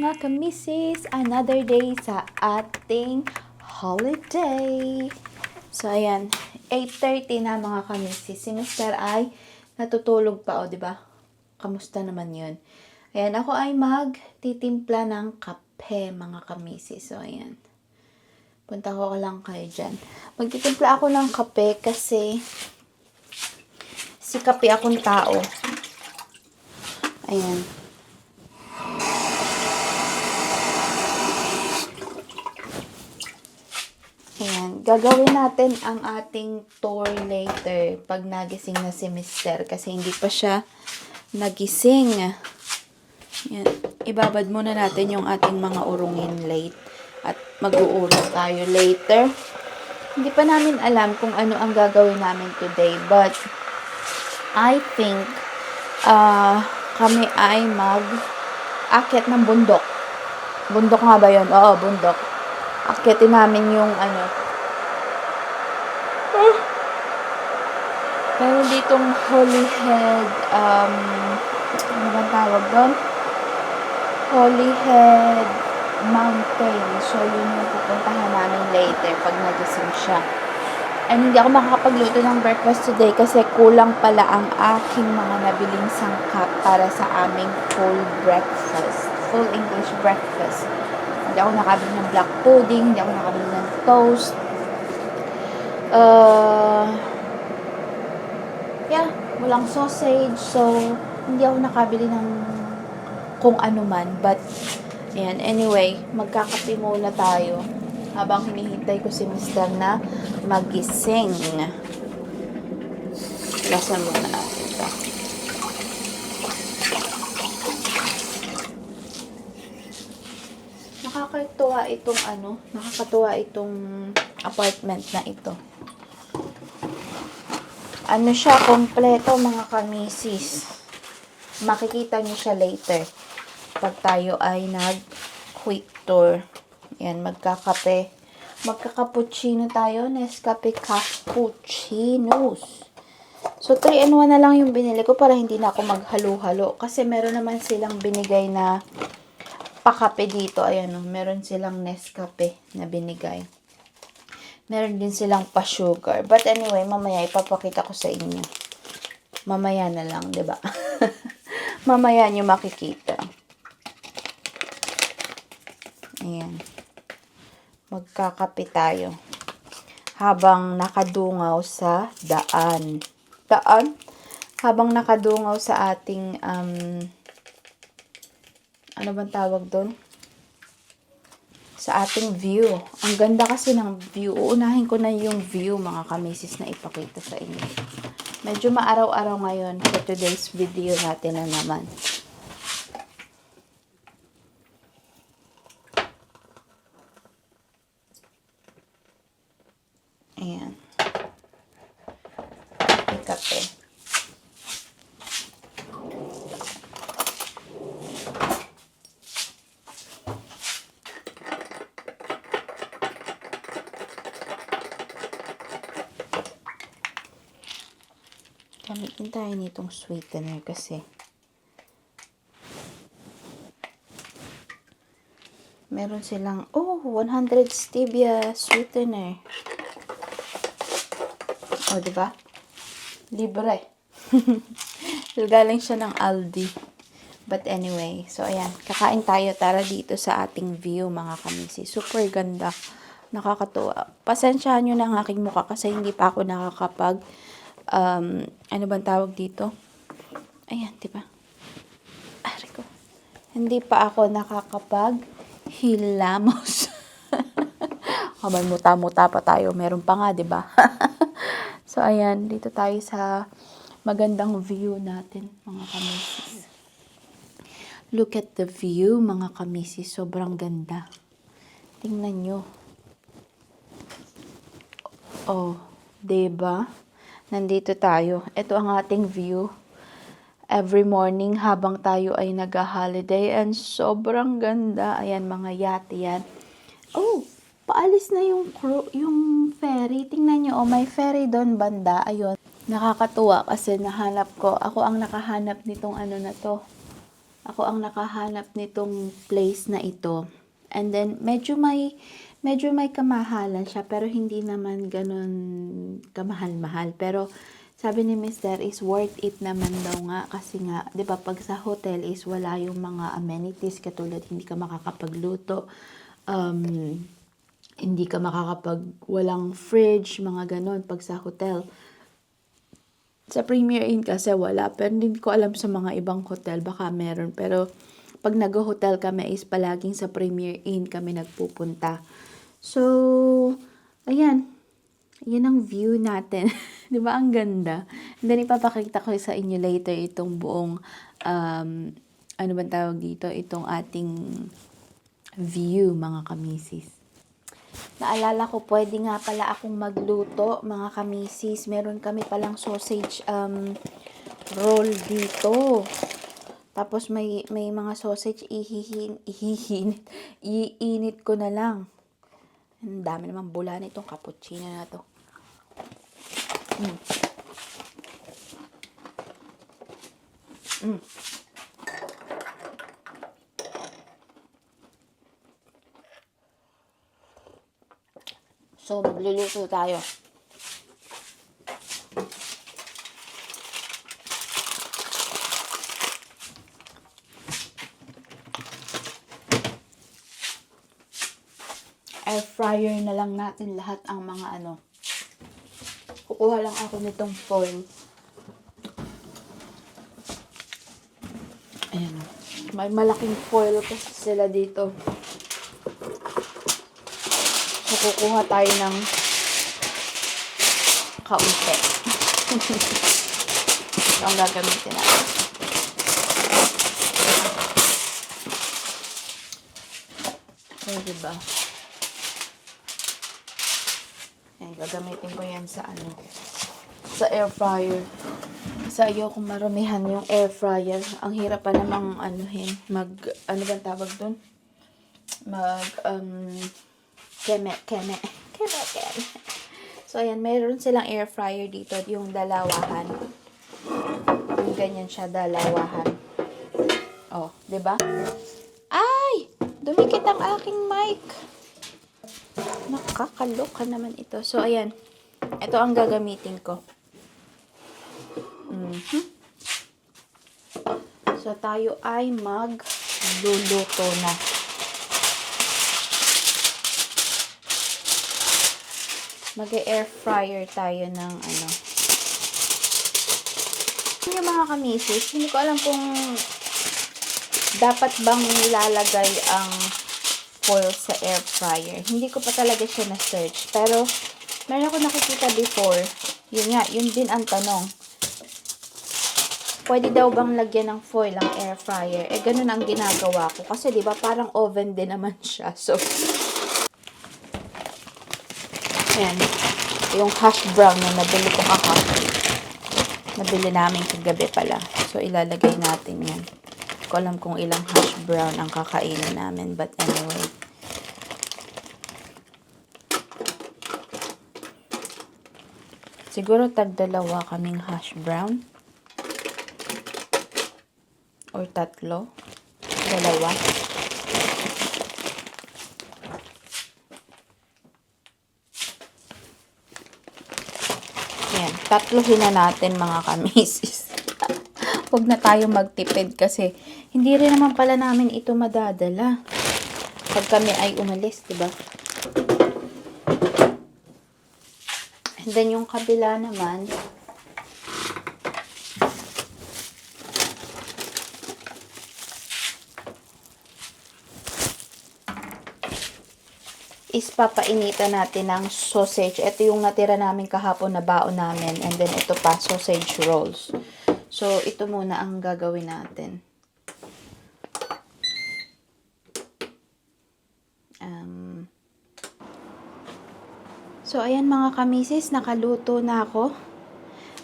mga kamisis, another day sa ating holiday. So, ayan, 8:30 na mga kamisis. Si Mr. ay natutulog pa, o, diba? Kamusta naman yun? Ayan, ako ay magtitimpla ng kape, mga kamisis. So, ayan. Punta ko lang kayo dyan. Magtitimpla ako ng kape kasi si kape akong tao. Ayan. Ayan, gagawin natin ang ating tour later pag nagising na si Mr. Kasi hindi pa siya nagising. Ayan, ibabad muna natin yung ating mga urungin late. At mag-uurong tayo later. Hindi pa namin alam kung ano ang gagawin namin today. But, I think, kami ay mag-akyat ng bundok. Bundok nga ba yun? Oo, bundok. Akyatin namin yung pero ditong Holyhead, ano bang tawag doon? Holyhead Mountain. So, yun yung pupuntahan namin later pag nagising siya. And hindi ako makakapagluto ng breakfast today kasi kulang pala ang aking mga nabiling sangkap para sa aming full breakfast. Full English breakfast. Hindi ako nakabili ng black pudding, hindi ako nakabili ng toast. Walang sausage. So, hindi ako nakabili ng kung ano man. But, ayan, anyway, magkakape muna tayo habang hinihintay ko si Mr. na magising. Lasan muna natin ito. Nakakatuwa itong apartment na ito. Ano siya, kompleto mga kamisis. Makikita niyo siya later pag tayo ay nag-quick tour. Yan, magkakape. Magkakapuccino tayo. Nescafe Cappuccinos. So, 3-in-1 na lang yung binili ko para hindi na ako maghalo-halo. Kasi meron naman silang binigay na pakape dito. Ayan, meron silang Nescafe na binigay. Meron din silang pa-sugar. But anyway, mamaya ipapakita ko sa inyo. Mamaya na lang, 'di ba? Mamaya nyo makikita. Ayan. Magkakape tayo. Habang nakadungaw sa daan. Daan? Habang nakadungaw sa ating, ano bang tawag doon? Sa ating view. Ang ganda kasi ng view. Uunahin ko na yung view, mga kamisis, na ipakita sa inyo. Medyo maaraw-araw ngayon for today's video natin na naman. Ayan. Kape. Gamitin tayo nitong sweetener kasi meron silang 100 stevia sweetener. O, diba? Libre. Galing siya ng Aldi. But anyway, so ayan, kakain tayo. Tara dito sa ating view, mga kamisi. Super ganda. Nakakatuwa. Pasensyahan nyo na ang aking mukha kasi hindi pa ako nakakapag ano bang tawag dito? Ayan, diba? Ko. Hindi pa ako nakakapag-hilamos. Habang muta-muta pa tayo. Meron pa nga, diba? So, ayan. Dito tayo sa magandang view natin, mga kamisis. Look at the view, mga kamisis. Sobrang ganda. Tingnan nyo. Oh, diba? Nandito tayo. Ito ang ating view. Every morning habang tayo ay nag-holiday. And sobrang ganda. Ayan, mga yate yan. Oh, paalis na yung ferry. Tingnan nyo, may ferry doon banda. Ayun. Nakakatuwa kasi nahanap ko. Ako ang nakahanap nitong ano na to. Ako ang nakahanap nitong place na ito. And then, medyo may kamahalan siya, pero hindi naman ganun kamahal-mahal. Pero, sabi ni Mister is worth it naman daw nga. Kasi nga, di ba, pag sa hotel is wala yung mga amenities, katulad hindi ka makakapagluto, hindi ka walang fridge, mga ganun, pag sa hotel. Sa Premier Inn kasi wala, pero hindi ko alam sa mga ibang hotel, baka meron. Pero pag nag-hotel kami is palaging sa Premier Inn kami nagpupunta. So, ayan. Yan ang view natin. Di ba ang ganda? And then ipapakita ko sa inyo later itong buong, ano bang tawag dito? Itong ating view, mga kamisis. Naalala ko, pwede nga pala akong magluto, mga kamisis. Meron kami palang sausage roll dito. Tapos may mga sausage iinit ko na lang. Ang dami naman bula nitong cappuccino na to. So, magluluto tayo. Air fryer na lang natin lahat ang mga ano. Kukuha lang ako nitong foil. Ayan o. May malaking foil kasi sila dito. So, kukuha tayo ng kaunti. Ito ang gagamitin natin. So, diba? Ayan, gagamitin ko yan sa ano, sa air fryer. Kasi ayoko marumihan yung air fryer. Ang hirap pa namang anuhin, ano bang tawag dun? Keme. So, ayan, meron silang air fryer dito, yung dalawahan. Yung ganyan siya, dalawahan. Oh, 'di ba? Ay! Dumikit ang aking mic. Nakakaloka naman ito. So, ayan. Ito ang gagamitin ko. So, tayo ay magluluto na. Mag-air fryer tayo ng ano. Yung mga kamisis, hindi ko alam kung dapat bang nilalagay ang foil sa air fryer. Hindi ko pa talaga siya na-search. Pero, meron ako nakikita before. Yun nga, yun din ang tanong. Pwede daw bang lagyan ng foil ang air fryer? Eh, ganun ang ginagawa ko. Kasi, di ba, parang oven din naman siya. So, ayan. Yung hash brown na nabili ko kahapon. Nabili namin kagabi pala. So, ilalagay natin yan. Hindi ko alam kung ilang hash brown ang kakainin namin. But anyway. Siguro tag-dalawa kaming hash brown. Or tatlo. Dalawa. Ayan. Tatlohin na natin, mga kamisis. Huwag na tayo magtipid kasi hindi rin naman pala namin ito madadala pag kami ay umalis, diba? And then yung kabila naman, is papainitan natin ng sausage. Ito yung natira namin kahapon na baon namin. And then ito pa, sausage rolls. So, ito muna ang gagawin natin. So, ayan mga kamisis, nakaluto na ako.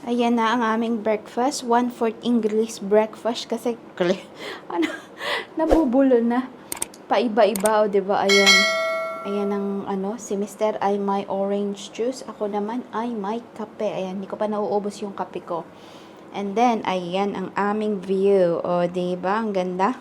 Ayan na ang aming breakfast. 1/4 English breakfast kasi, ano, nabubulo na. Paiba-iba, o diba? Ayan. Ayan ang, ano, si Mr. ay may orange juice. Ako naman ay may kape. Ayan, hindi ko pa nauubos yung kape ko. And then, ayan ang aming view. O, diba? Ang ganda.